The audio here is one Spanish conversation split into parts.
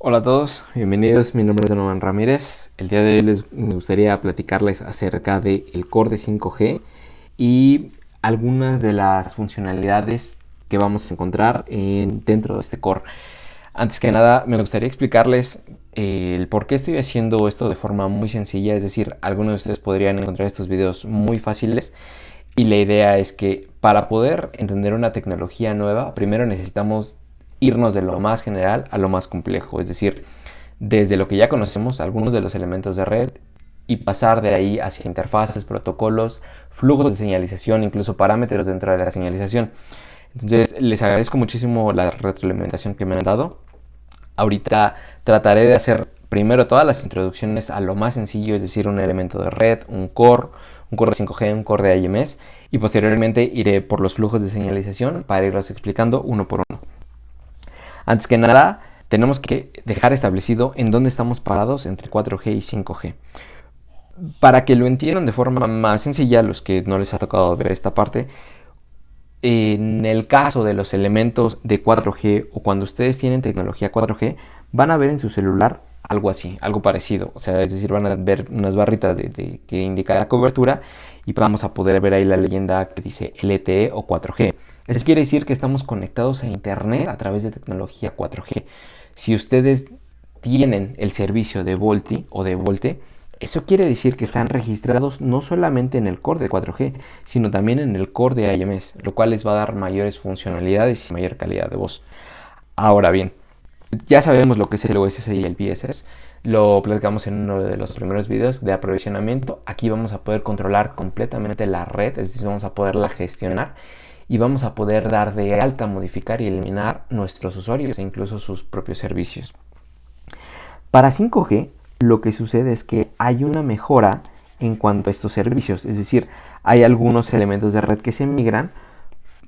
Hola a todos, bienvenidos, mi nombre es Donovan Ramírez. El día de hoy me gustaría platicarles acerca del Core de 5G y algunas de las funcionalidades que vamos a encontrar dentro de este Core. Antes que nada, me gustaría explicarles el por qué estoy haciendo esto de forma muy sencilla, es decir, algunos de ustedes podrían encontrar estos videos muy fáciles y la idea es que para poder entender una tecnología nueva, primero necesitamos irnos de lo más general a lo más complejo, es decir, desde lo que ya conocemos, algunos de los elementos de red, y pasar de ahí hacia interfaces, protocolos, flujos de señalización, incluso parámetros dentro de la señalización. Entonces, les agradezco muchísimo la retroalimentación que me han dado. Ahorita trataré de hacer primero todas las introducciones a lo más sencillo, es decir, un elemento de red, un core de 5G, un core de IMS, y posteriormente iré por los flujos de señalización para irlos explicando uno por uno. Antes que nada, tenemos que dejar establecido en dónde estamos parados entre 4G y 5G. Para que lo entiendan de forma más sencilla, los que no les ha tocado ver esta parte, en el caso de los elementos de 4G o cuando ustedes tienen tecnología 4G, van a ver en su celular algo así, algo parecido. O sea, es decir, van a ver unas barritas que indican la cobertura y vamos a poder ver ahí la leyenda que dice LTE o 4G. Eso quiere decir que estamos conectados a internet a través de tecnología 4G. Si ustedes tienen el servicio de VoLTE o de VoLTE, eso quiere decir que están registrados no solamente en el core de 4G, sino también en el core de IMS, lo cual les va a dar mayores funcionalidades y mayor calidad de voz. Ahora bien, ya sabemos lo que es el OSS y el BSS, lo platicamos en uno de los primeros videos de aprovisionamiento. Aquí vamos a poder controlar completamente la red, es decir, vamos a poderla gestionar y vamos a poder dar de alta, modificar y eliminar nuestros usuarios e incluso sus propios servicios. Para 5G, lo que sucede es que hay una mejora en cuanto a estos servicios, es decir, hay algunos elementos de red que se migran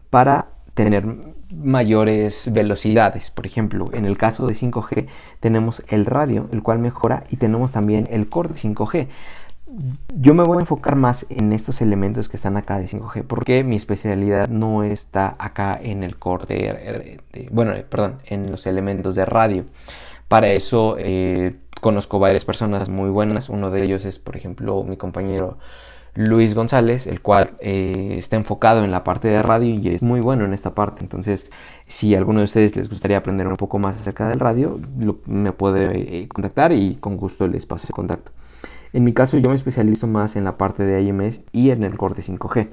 para tener mayores velocidades. Por ejemplo, en el caso de 5G tenemos el radio, el cual mejora, y tenemos también el core de 5G. Yo me voy a enfocar más en estos elementos que están acá de 5G, porque mi especialidad no está acá en el core en los elementos de radio. Para eso conozco varias personas muy buenas. Uno de ellos es, por ejemplo, mi compañero Luis González, el cual está enfocado en la parte de radio y es muy bueno en esta parte. Entonces, si a alguno de ustedes les gustaría aprender un poco más acerca del radio, me puede contactar y con gusto les paso el contacto. En mi caso, yo me especializo más en la parte de IMS y en el core de 5G.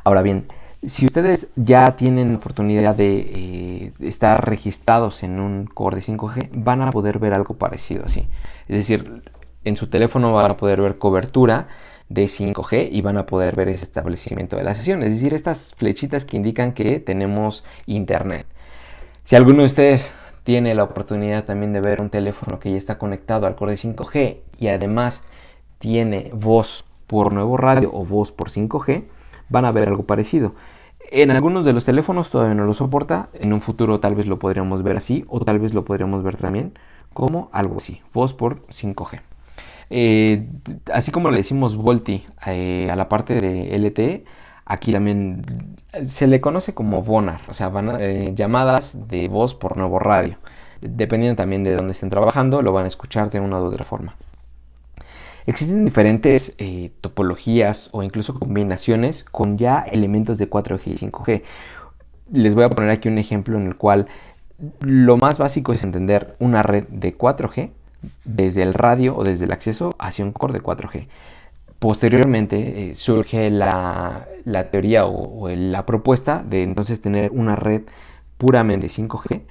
Ahora bien, si ustedes ya tienen oportunidad de estar registrados en un core de 5G, van a poder ver algo parecido así. Es decir, en su teléfono van a poder ver cobertura de 5G y van a poder ver ese establecimiento de la sesión. Es decir, estas flechitas que indican que tenemos internet. Si alguno de ustedes tiene la oportunidad también de ver un teléfono que ya está conectado al core de 5G y además tiene voz por nuevo radio o voz por 5G, van a ver algo parecido. En algunos de los teléfonos todavía no lo soporta, en un futuro tal vez lo podríamos ver así o tal vez lo podríamos ver también como algo así, voz por 5G. Así como le decimos VoLTE a la parte de LTE, aquí también se le conoce como VoNR, o sea, llamadas de voz por nuevo radio. Dependiendo también de dónde estén trabajando, lo van a escuchar de una u otra forma. Existen diferentes topologías o incluso combinaciones con ya elementos de 4G y 5G. Les voy a poner aquí un ejemplo en el cual lo más básico es entender una red de 4G desde el radio o desde el acceso hacia un core de 4G. Posteriormente surge la teoría o la propuesta de entonces tener una red puramente 5G,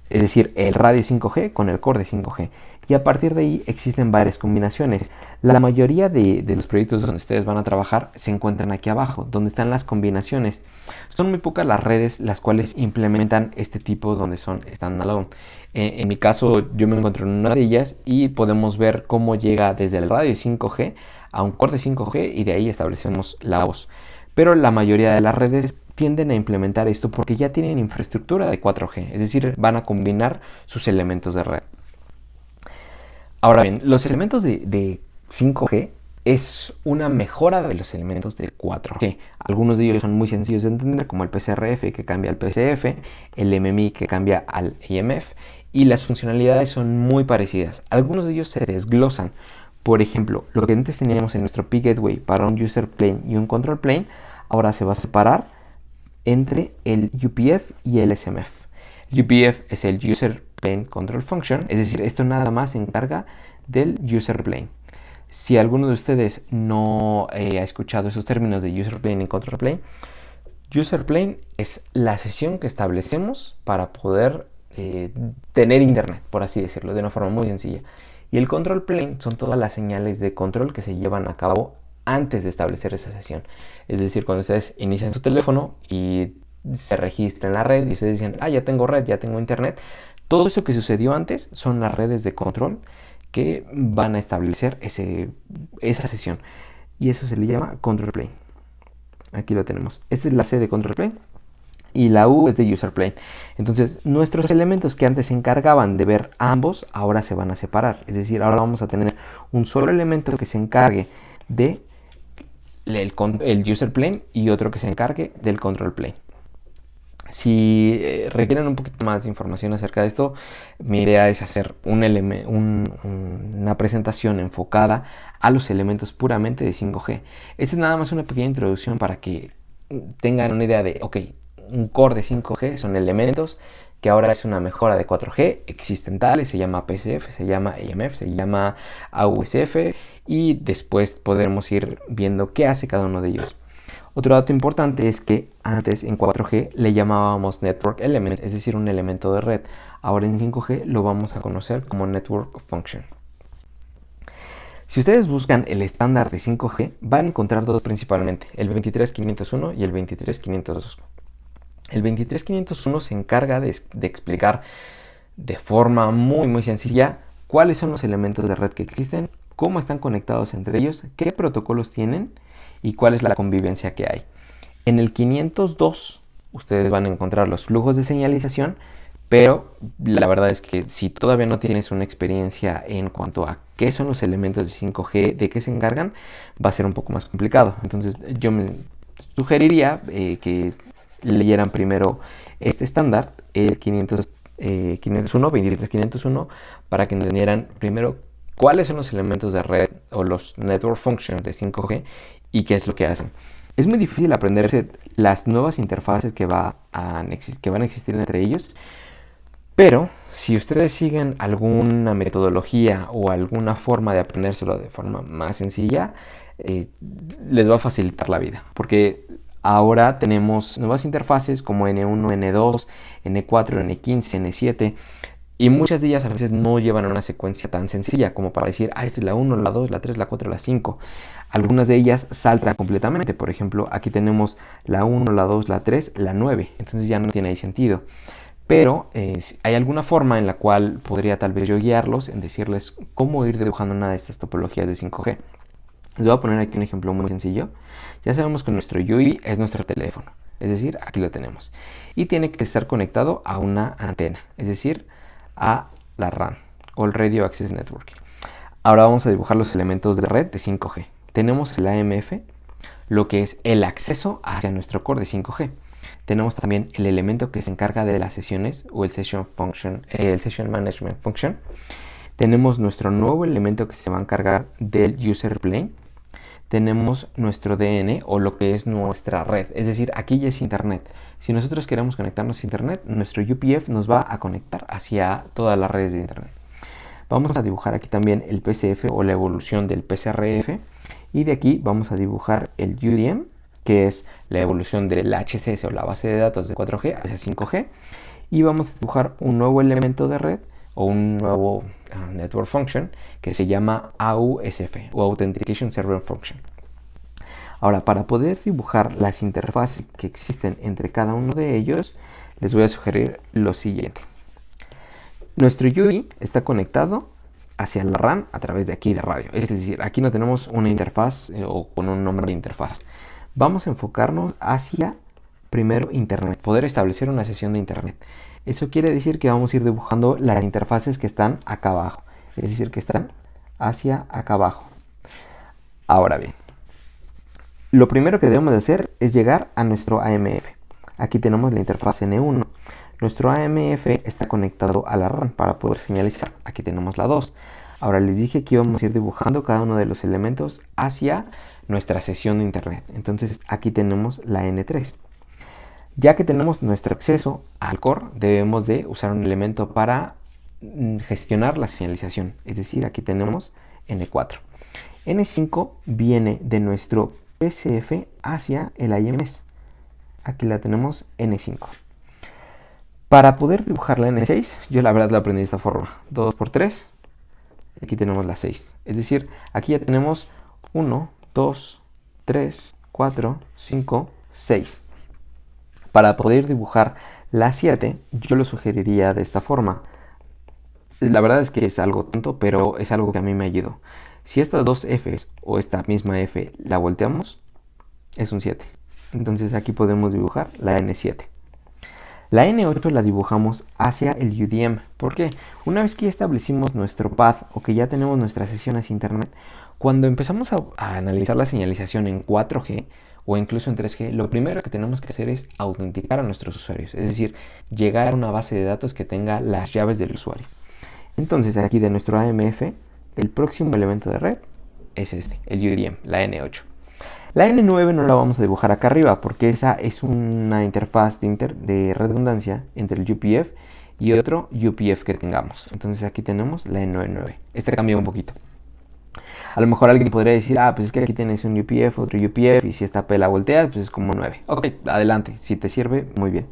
es decir, el radio 5G con el core de 5G. Y a partir de ahí existen varias combinaciones. La mayoría de los proyectos donde ustedes van a trabajar se encuentran aquí abajo, donde están las combinaciones. Son muy pocas las redes las cuales implementan este tipo donde son standalone. En mi caso, yo me encuentro en una de ellas y podemos ver cómo llega desde el radio 5G a un core de 5G y de ahí establecemos la voz. Pero la mayoría de las redes tienden a implementar esto porque ya tienen infraestructura de 4G, es decir, van a combinar sus elementos de red. Ahora bien, los elementos de 5G es una mejora de los elementos de 4G. Algunos de ellos son muy sencillos de entender, como el PCRF que cambia al PCF, el MMI que cambia al AMF y las funcionalidades son muy parecidas. Algunos de ellos se desglosan. Por ejemplo, lo que antes teníamos en nuestro P-Gateway para un User Plane y un Control Plane, ahora se va a separar entre el UPF y el SMF. El UPF es el User Plane Control Function, es decir, esto nada más se encarga del User Plane. Si alguno de ustedes no ha escuchado esos términos de User Plane y Control Plane, User Plane es la sesión que establecemos para poder tener internet, por así decirlo, de una forma muy sencilla. Y el Control Plane son todas las señales de control que se llevan a cabo antes de establecer esa sesión. Es decir, cuando ustedes inician su teléfono y se registra en la red y ustedes dicen, ya tengo red, ya tengo internet, todo eso que sucedió antes son las redes de control que van a establecer esa sesión. Y eso se le llama Control Plane. Aquí lo tenemos. Esta es la C de Control Plane y la U es de User Plane. Entonces, nuestros elementos que antes se encargaban de ver ambos, ahora se van a separar. Es decir, ahora vamos a tener un solo elemento que se encargue de el User Plane y otro que se encargue del Control Plane. Si requieren un poquito más de información acerca de esto, mi idea es hacer una presentación enfocada a los elementos puramente de 5G. Esta es nada más una pequeña introducción para que tengan una idea de, ok, un core de 5G son elementos que ahora es una mejora de 4G, existen tales, se llama PCF, se llama AMF, se llama AUSF y después podremos ir viendo qué hace cada uno de ellos. Otro dato importante es que antes en 4G le llamábamos Network Element, es decir, un elemento de red. Ahora en 5G lo vamos a conocer como Network Function. Si ustedes buscan el estándar de 5G, van a encontrar dos principalmente, el 23501 y el 23502. El 23501 se encarga de explicar de forma muy sencilla cuáles son los elementos de red que existen, cómo están conectados entre ellos, qué protocolos tienen y cuál es la convivencia que hay. En el 502 ustedes van a encontrar los flujos de señalización, pero la verdad es que si todavía no tienes una experiencia en cuanto a qué son los elementos de 5G, de qué se encargan, va a ser un poco más complicado. Entonces yo me sugeriría que leyeran primero este estándar, el 501, 23501, para que entendieran primero cuáles son los elementos de red o los network functions de 5G y qué es lo que hacen. Es muy difícil aprenderse las nuevas interfaces que van a existir entre ellos, pero si ustedes siguen alguna metodología o alguna forma de aprendérselo de forma más sencilla, les va a facilitar la vida, porque ahora tenemos nuevas interfaces como N1, N2, N4, N15, N7, y muchas de ellas a veces no llevan una secuencia tan sencilla como para decir, esta es la 1, la 2, la 3, la 4, la 5. Algunas de ellas saltan completamente. Por ejemplo, aquí tenemos la 1, la 2, la 3, la 9. Entonces ya no tiene ahí sentido. Pero hay alguna forma en la cual podría tal vez yo guiarlos en decirles cómo ir dibujando una de estas topologías de 5G. Les voy a poner aquí un ejemplo muy sencillo. Ya sabemos que nuestro UI es nuestro teléfono. Es decir, aquí lo tenemos. Y tiene que estar conectado a una antena. Es decir, a la RAN o el Radio Access Network. Ahora vamos a dibujar los elementos de red de 5G. Tenemos el AMF, lo que es el acceso hacia nuestro core de 5G. Tenemos también el elemento que se encarga de las sesiones o el Session Management Function. Tenemos nuestro nuevo elemento que se va a encargar del User Plane. Tenemos nuestro DN o lo que es nuestra red, es decir, aquí ya es internet. Si nosotros queremos conectarnos a internet, nuestro UPF nos va a conectar hacia todas las redes de internet. Vamos a dibujar aquí también el PCF o la evolución del PCRF, y de aquí vamos a dibujar el UDM, que es la evolución del HCS o la base de datos de 4G hacia 5G, y vamos a dibujar un nuevo elemento de red o un nuevo Network Function que se llama AUSF o Authentication Server Function. Ahora, para poder dibujar las interfaces que existen entre cada uno de ellos, les voy a sugerir lo siguiente. Nuestro UI está conectado hacia la RAN a través de aquí de radio. Es decir, aquí no tenemos una interfaz o con un nombre de interfaz. Vamos a enfocarnos hacia primero Internet, poder establecer una sesión de Internet. Eso quiere decir que vamos a ir dibujando las interfaces que están acá abajo. Es decir, que están hacia acá abajo. Ahora bien, lo primero que debemos de hacer es llegar a nuestro AMF. Aquí tenemos la interfaz N1. Nuestro AMF está conectado a la RAM para poder señalizar. Aquí tenemos la 2. Ahora les dije que íbamos a ir dibujando cada uno de los elementos hacia nuestra sesión de internet. Entonces aquí tenemos la N3. Ya que tenemos nuestro acceso al core, debemos de usar un elemento para gestionar la señalización. Es decir, aquí tenemos N4. N5 viene de nuestro PCF hacia el IMS. Aquí la tenemos N5. Para poder dibujar la N6, yo la verdad la aprendí de esta forma. 2 por 3. Aquí tenemos la 6. Es decir, aquí ya tenemos 1, 2, 3, 4, 5, 6. Para poder dibujar la 7, yo lo sugeriría de esta forma. La verdad es que es algo tonto, pero es algo que a mí me ayudó. Si estas dos Fs o esta misma F la volteamos, es un 7. Entonces aquí podemos dibujar la N7. La N8 la dibujamos hacia el UDM. ¿Por qué? Una vez que ya establecimos nuestro path o que ya tenemos nuestra sesión hacia internet, cuando empezamos a analizar la señalización en 4G o incluso en 3G, lo primero que tenemos que hacer es autenticar a nuestros usuarios. Es decir, llegar a una base de datos que tenga las llaves del usuario. Entonces aquí de nuestro AMF, el próximo elemento de red es este, el UDM, la N8. La N9 no la vamos a dibujar acá arriba porque esa es una interfaz de redundancia entre el UPF y otro UPF que tengamos. Entonces aquí tenemos la N9. Este cambia un poquito. A lo mejor alguien podría decir, pues es que aquí tienes un UPF, otro UPF, y si esta P la volteas, pues es como 9. Ok, adelante, si te sirve, muy bien.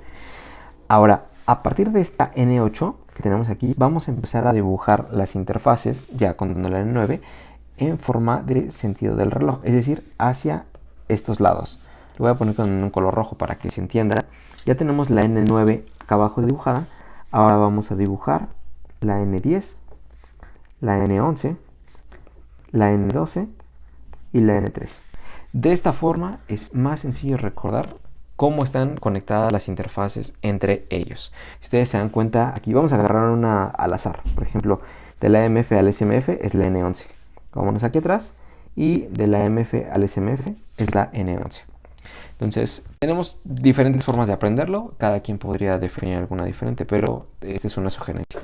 Ahora, a partir de esta N8 que tenemos aquí, vamos a empezar a dibujar las interfaces, ya contando la N9, en forma de sentido del reloj, es decir, hacia estos lados. Lo voy a poner con un color rojo para que se entienda. Ya tenemos la N9 acá abajo dibujada. Ahora vamos a dibujar la N10, la N11, la N12 y la N13. De esta forma es más sencillo recordar cómo están conectadas las interfaces entre ellos. Si ustedes se dan cuenta, aquí vamos a agarrar una al azar. Por ejemplo, de la MF al SMF es la N11. Vámonos aquí atrás y de la MF al SMF es la N11. Entonces, tenemos diferentes formas de aprenderlo. Cada quien podría definir alguna diferente, pero esta es una sugerencia.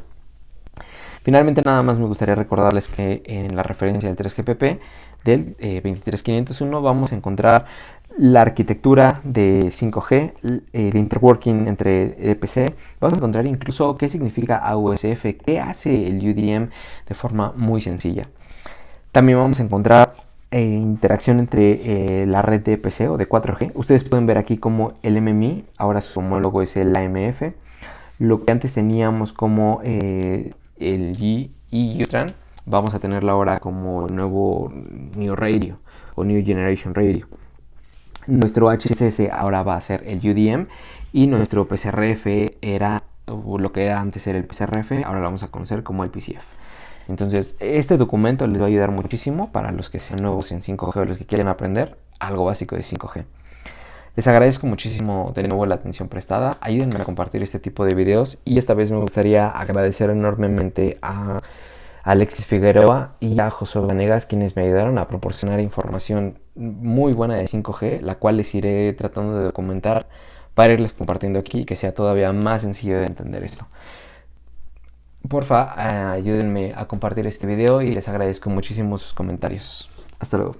Finalmente, nada más me gustaría recordarles que en la referencia del 3GPP del 23501 vamos a encontrar la arquitectura de 5G, el interworking entre EPC. Vamos a encontrar incluso qué significa AUSF, qué hace el UDM de forma muy sencilla. También vamos a encontrar interacción entre la red de EPC o de 4G. Ustedes pueden ver aquí como el MMI, ahora su homólogo es el AMF. Lo que antes teníamos como el UTRAN, vamos a tenerlo ahora como nuevo New Radio o New Generation Radio. Nuestro HSS ahora va a ser el UDM y nuestro PCRF era, o lo que era antes era el PCRF, ahora lo vamos a conocer como el PCF. Entonces, este documento les va a ayudar muchísimo para los que sean nuevos en 5G o los que quieren aprender algo básico de 5G. Les agradezco muchísimo de nuevo la atención prestada. Ayúdenme a compartir este tipo de videos y esta vez me gustaría agradecer enormemente a Alexis Figueroa y a Josué Vanegas, quienes me ayudaron a proporcionar información muy buena de 5G, la cual les iré tratando de documentar para irles compartiendo aquí y que sea todavía más sencillo de entender esto. Porfa, ayúdenme a compartir este video y les agradezco muchísimo sus comentarios. Hasta luego.